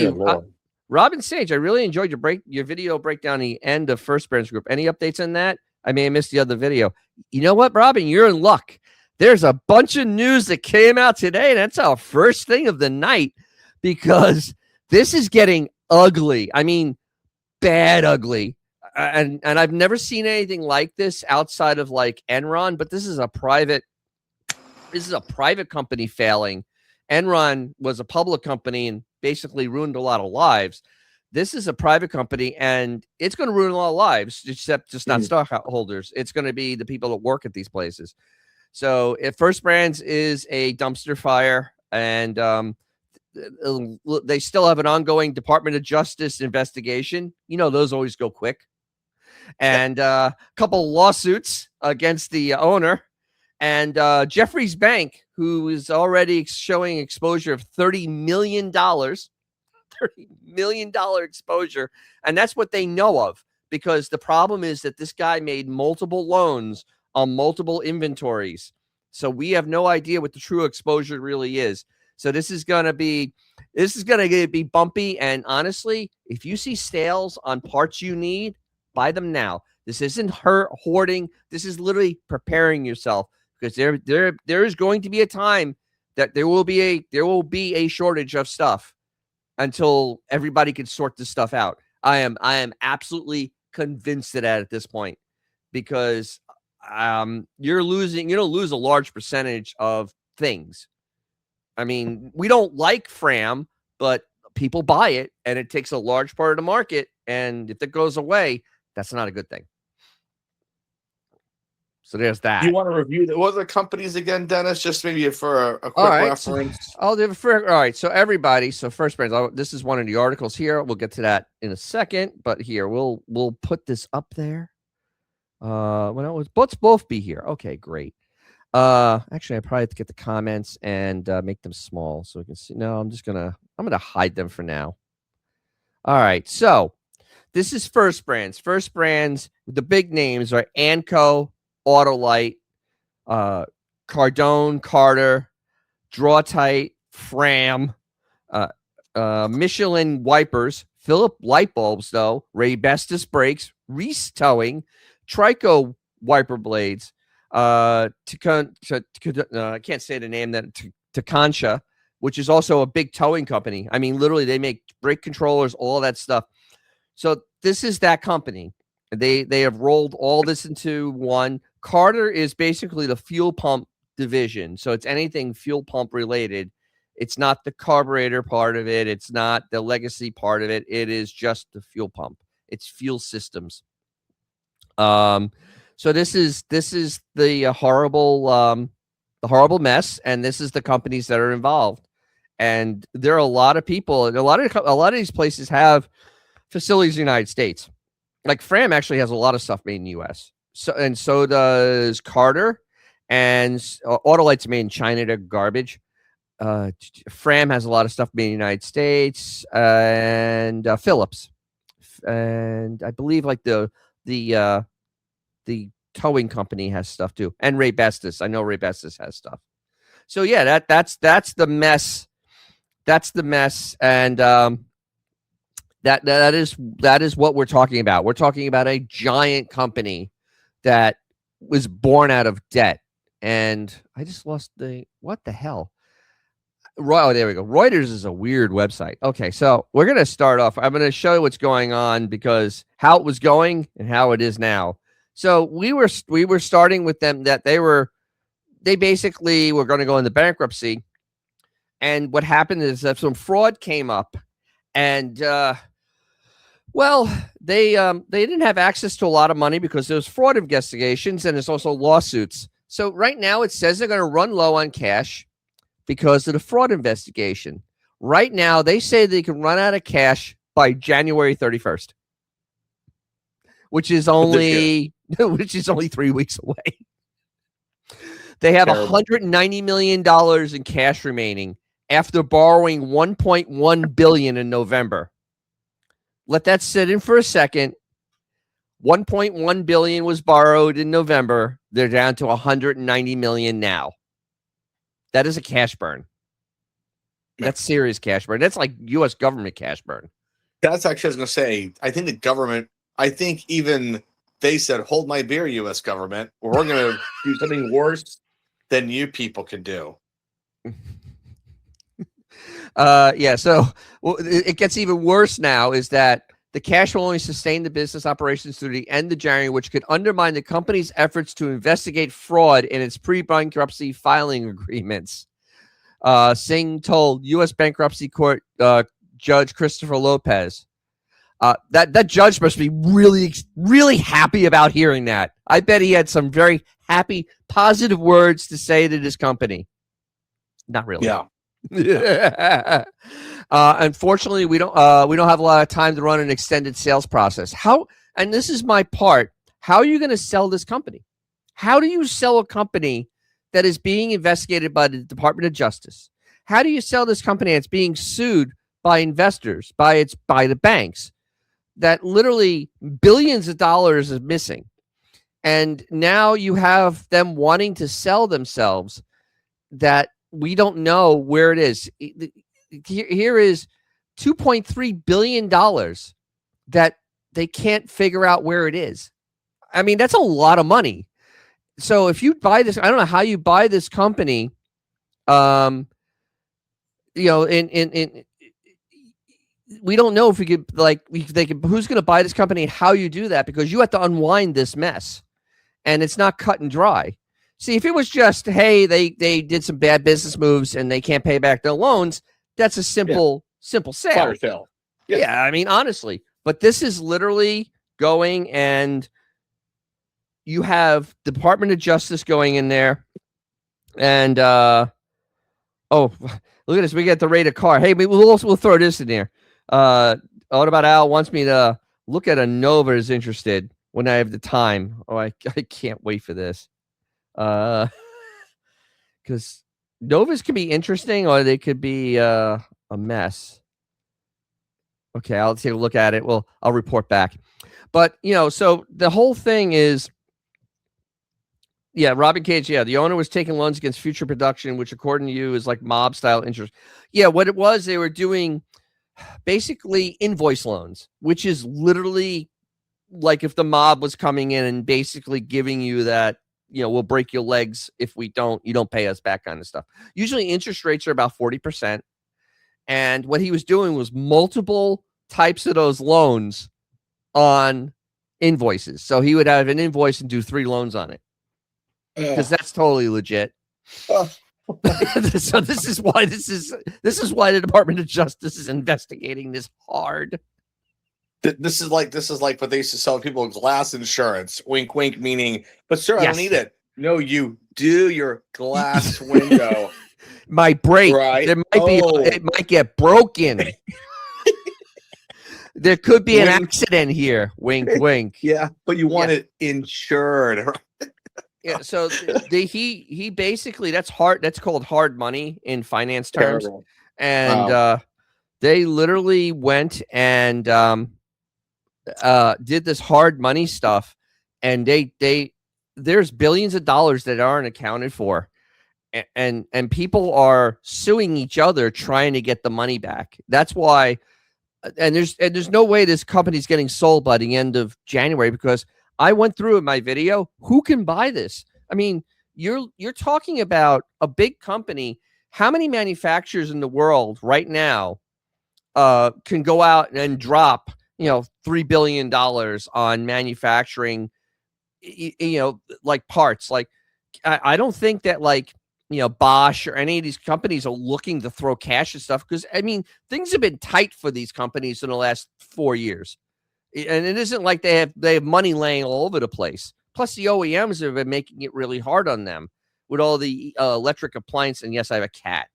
Good Lord. Robin Sage, I really enjoyed your video breakdown the end of First Brands Group. Any updates on that? I may have missed the other video. You know what, Robin? You're in luck. There's a bunch of news that came out today. That's our first thing of the night because this is getting ugly. I mean, bad ugly. And I've never seen anything like this outside of like Enron, but this is a private company failing. Enron was a public company and basically ruined a lot of lives. This is a private company, and it's going to ruin a lot of lives, except just not stockholders. It's going to be the people that work at these places. So if First Brands is a dumpster fire, and they still have an ongoing Department of Justice investigation, those always go quick. And a couple lawsuits against the owner. And Jeffries Bank, who is already showing exposure of $30 million exposure. And that's what they know of, because the problem is that this guy made multiple loans on multiple inventories. So we have no idea what the true exposure really is. So this is going to be bumpy. And honestly, if you see sales on parts you need, buy them now. This isn't hoarding. This is literally preparing yourself, because there is going to be a time that there will be a shortage of stuff until everybody can sort this stuff out. I am absolutely convinced of that at this point, because you're going to lose a large percentage of things. I mean, we don't like Fram, but people buy it, and it takes a large part of the market. And if it goes away, that's not a good thing. So there's that. You want to review what are the companies again, Dennis? Just maybe for a quick reference. All right. So everybody. So First Brands. This is one of the articles here. We'll get to that in a second. But here we'll put this up there. Let's both be here. Okay, great. Actually, I probably have to get the comments and make them small so we can see. No, I'm gonna hide them for now. All right. So this is First Brands. First Brands. The big names are Anco, Autolite, Cardone, Carter, Draw Tight, Fram, Michelin wipers, Philip light bulbs, though, Ray Bestis brakes, Reese towing, Trico wiper blades, I can't say the name, that Takancha, which is also a big towing company. I mean, literally, they make brake controllers, all that stuff. So this is that company. They have rolled all this into one. Carter is basically the fuel pump division. So it's anything fuel pump related. It's not the carburetor part of it. It's not the legacy part of it. It is just the fuel pump. It's fuel systems. So this is the horrible mess, and this is the companies that are involved. And there are a lot of people, and a lot of these places have facilities in the United States. Like Fram actually has a lot of stuff made in the U.S. So does Carter, and Autolite's made in China. They're garbage. Fram has a lot of stuff made in the United States, and Phillips, and I believe like the towing company has stuff too, and Ray Bestis. I know Ray Bestis has stuff. So yeah, that's the mess. That's the mess, and that is what we're talking about. We're talking about a giant company that was born out of debt. And I just lost what the hell? Oh, there we go. Reuters is a weird website. Okay, so we're going to start off. I'm going to show you what's going on, because how it was going and how it is now. So we were starting with them that they basically were going to go into bankruptcy. And what happened is that some fraud came up, and they didn't have access to a lot of money because there's fraud investigations and there's also lawsuits. So right now it says they're going to run low on cash because of the fraud investigation. Right now they say they can run out of cash by January 31st, which is only 3 weeks away. They have $190 million in cash remaining after borrowing $1.1 billion in November. Let that sit in for a second. $1.1 billion was borrowed in November. They're down to $190 million now. That is a cash burn. That's serious cash burn. That's like U.S. government cash burn. That's actually, I was going to say, I think the government, I think even they said, hold my beer, U.S. government, or we're going to do something worse than you people can do. Yeah. So it gets even worse now is that the cash will only sustain the business operations through the end of January, which could undermine the company's efforts to investigate fraud in its pre-bankruptcy filing agreements. Singh told U.S. Bankruptcy Court Judge Christopher Lopez. That judge must be really, really happy about hearing that. I bet he had some very happy, positive words to say to this company. Not really. Yeah. Unfortunately, we don't have a lot of time to run an extended sales process. And this is my part. How are you going to sell this company? How do you sell a company that is being investigated by the Department of Justice? How do you sell this company that's being sued by investors, by the banks, that literally billions of dollars is missing? And now you have them wanting to sell themselves that we don't know where it is. Here is $2.3 billion that they can't figure out where it is. I mean, that's a lot of money. So if you buy this, I don't know how you buy this company. In we don't know if we could who's going to buy this company and how you do that, because you have to unwind this mess, and it's not cut and dry. See, if it was just, hey, they did some bad business moves and they can't pay back their loans, that's a simple sale. Fire sale. Yeah, I mean, honestly. But this is literally going, and you have the Department of Justice going in there, and look at this. We get the rate of car. Hey, we'll throw this in there. What about Al wants me to look at a Nova is interested when I have the time. Oh, I can't wait for this. Because Novas can be interesting or they could be a mess. Okay, I'll take a look at it. Well, I'll report back. But, so the whole thing is, yeah, Robin Cage, yeah, the owner was taking loans against future production, which according to you is like mob style interest. Yeah, what it was, they were doing basically invoice loans, which is literally like if the mob was coming in and basically giving you that, we'll break your legs if you don't pay us back kind of stuff. Usually interest rates are about 40%. And what he was doing was multiple types of those loans on invoices. So he would have an invoice and do 3 loans on it. Because that's totally legit. So this is why the Department of Justice is investigating this hard. This is like what they used to sell people glass insurance. Wink, wink, meaning, but sir, I don't need it. No, you do. Your glass window might break. Right? There might be. It might get broken. There could be an accident here. Wink, wink. Yeah, but you want it insured. Yeah. So he basically, that's hard. That's called hard money in finance terms. Terrible. And they literally went and did this hard money stuff, and there's billions of dollars that aren't accounted for, and people are suing each other trying to get the money back. That's why, and there's no way this company's getting sold by the end of January, because I went through in my video who can buy this. I mean, you're talking about a big company. How many manufacturers in the world right now can go out and drop $3 billion on manufacturing, like parts? Like, I don't think that Bosch or any of these companies are looking to throw cash and stuff, because I mean, things have been tight for these companies in the last 4 years. And it isn't like they have money laying all over the place. Plus the OEMs have been making it really hard on them with all the electric appliance. And yes, I have a cat.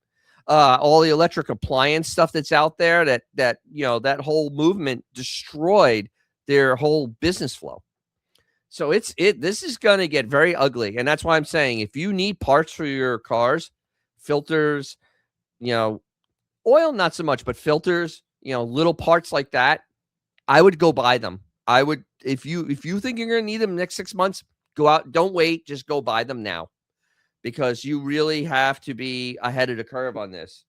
All the electric appliance stuff that's out there that whole movement destroyed their whole business flow. So this is going to get very ugly. And that's why I'm saying, if you need parts for your cars, filters, oil, not so much, but filters, little parts like that, I would go buy them. I would, if you think you're going to need them next 6 months, go out, don't wait, just go buy them now, because you really have to be ahead of the curve on this.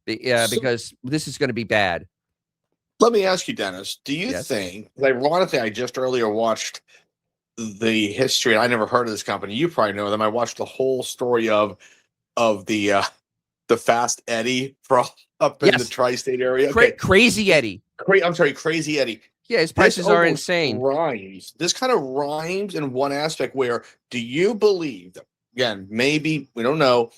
because this is going to be bad. Let me ask you, Dennis, do you Yes. think, ironically, I just earlier watched the history. I never heard of this company. You probably know them. I watched the whole story of the Fast Eddie from up in the Yes. tri-state area. Okay. Crazy Eddie. I'm sorry, Crazy Eddie. Yeah, his prices are insane. This kind of rhymes in one aspect where do you believe that, again, maybe we don't know,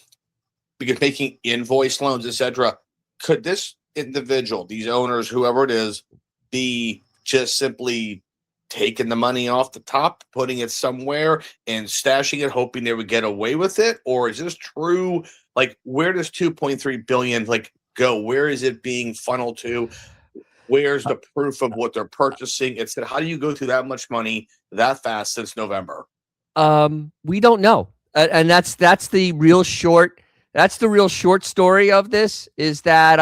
because making invoice loans, etc., could this individual, these owners, whoever it is, be just simply taking the money off the top, putting it somewhere and stashing it, hoping they would get away with it? Or is this true? Like, where does 2.3 billion go? Where is it being funneled to? Where's the proof of what they're purchasing? It's that, how do you go through that much money that fast since November? We don't know, and that's the real short. That's the real short story of this, is that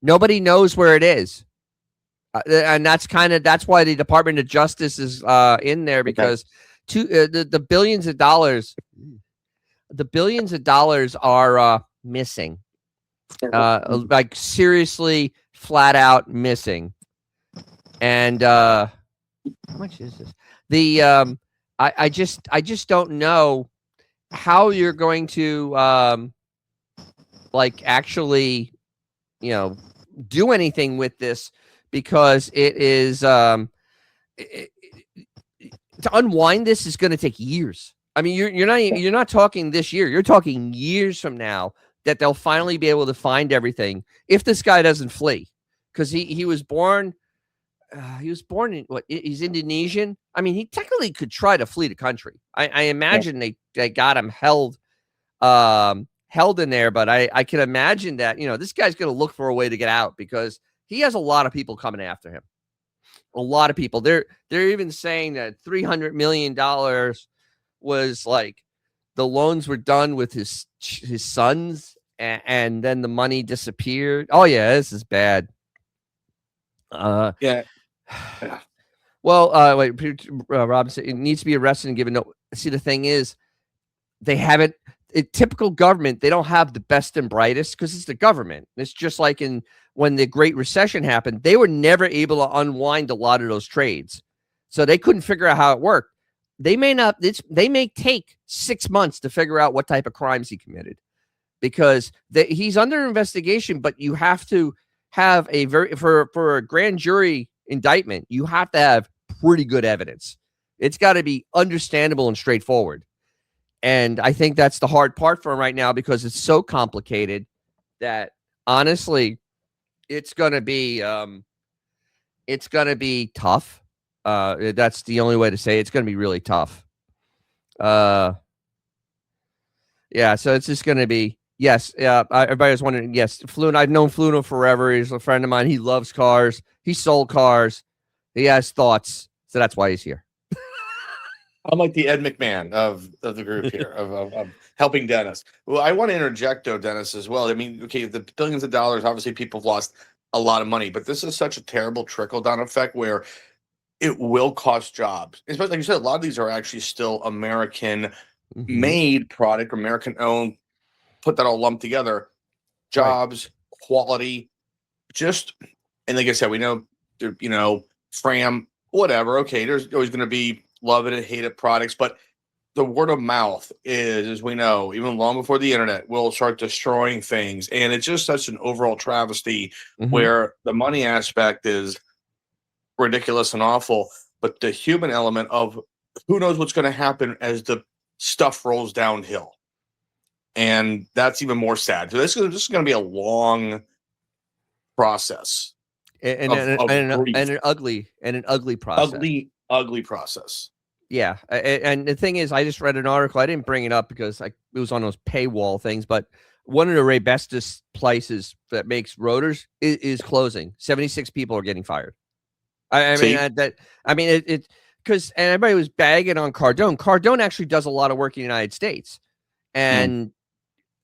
nobody knows where it is, and that's why the Department of Justice is in there, because the billions of dollars, are missing, like seriously, flat out missing. And how much is this? I just don't know how you're going to actually, do anything with this, because it is to unwind this is going to take years. I mean, you're not talking this year. You're talking years from now that they'll finally be able to find everything, if this guy doesn't flee, because he was born. He was born in he's Indonesian. I mean, he technically could try to flee the country. I imagine they got him held in there, but I can imagine that, this guy's going to look for a way to get out, because he has a lot of people coming after him. A lot of people. They're even saying that $300 million was the loans were done with his sons, and then the money disappeared. Oh yeah, this is bad. Yeah. Well, wait, Robinson, it needs to be arrested and given no. See, the thing is, they haven't. Typical government, they don't have the best and brightest, because it's the government. It's just like when the Great Recession happened, they were never able to unwind a lot of those trades, so they couldn't figure out how it worked. They may take 6 months to figure out what type of crimes he committed, because he's under investigation. But you have to have for a grand jury indictment, you have to have pretty good evidence. It's got to be understandable and straightforward. And I think that's the hard part for him right now, because it's so complicated that, honestly, it's going to be tough. That's the only way to say it. It's going to be really tough. Yeah. So it's just going to be, yes. Everybody was wondering. Yes. Fluno. I've known Fluno forever. He's a friend of mine. He loves cars. He sold cars. He has thoughts. So that's why he's here. I'm like the Ed McMahon of the group here, of helping Dennis. Well, I want to interject, though, Dennis, as well. I mean, okay, the billions of dollars, obviously people have lost a lot of money, but this is such a terrible trickle-down effect where it will cost jobs. Especially, like you said, a lot of these are actually still American-made product, American-owned, put that all lumped together. Jobs, quality, and like I said, we know, Fram, whatever, okay, there's always going to be love it and hate it products, but the word of mouth is, as we know, even long before the internet, will start destroying things. And it's just such an overall travesty where the money aspect is ridiculous and awful, but the human element of who knows what's going to happen as the stuff rolls downhill. And that's even more sad. So this is going to be a long process. And an ugly process. Ugly process. Yeah, and the thing is, I just read an article. I didn't bring it up because it was on those paywall things, but one of the Raybestos places that makes rotors is closing. 76 people are getting fired. I mean, because everybody was bagging on Cardone. Cardone actually does a lot of work in the United States, and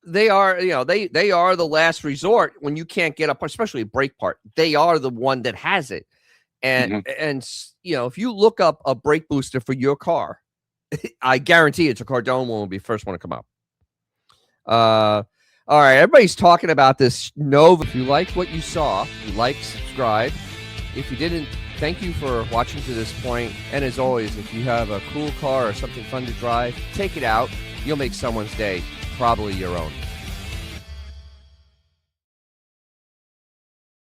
they are, they are the last resort when you can't get up, especially a brake part. They are the one that has it. And if you look up a brake booster for your car, I guarantee it's a Cardone one will be the first one to come up. All right, everybody's talking about this Nova. If you liked what you saw, like, subscribe. If you didn't, thank you for watching to this point. And as always, if you have a cool car or something fun to drive, take it out. You'll make someone's day, probably your own.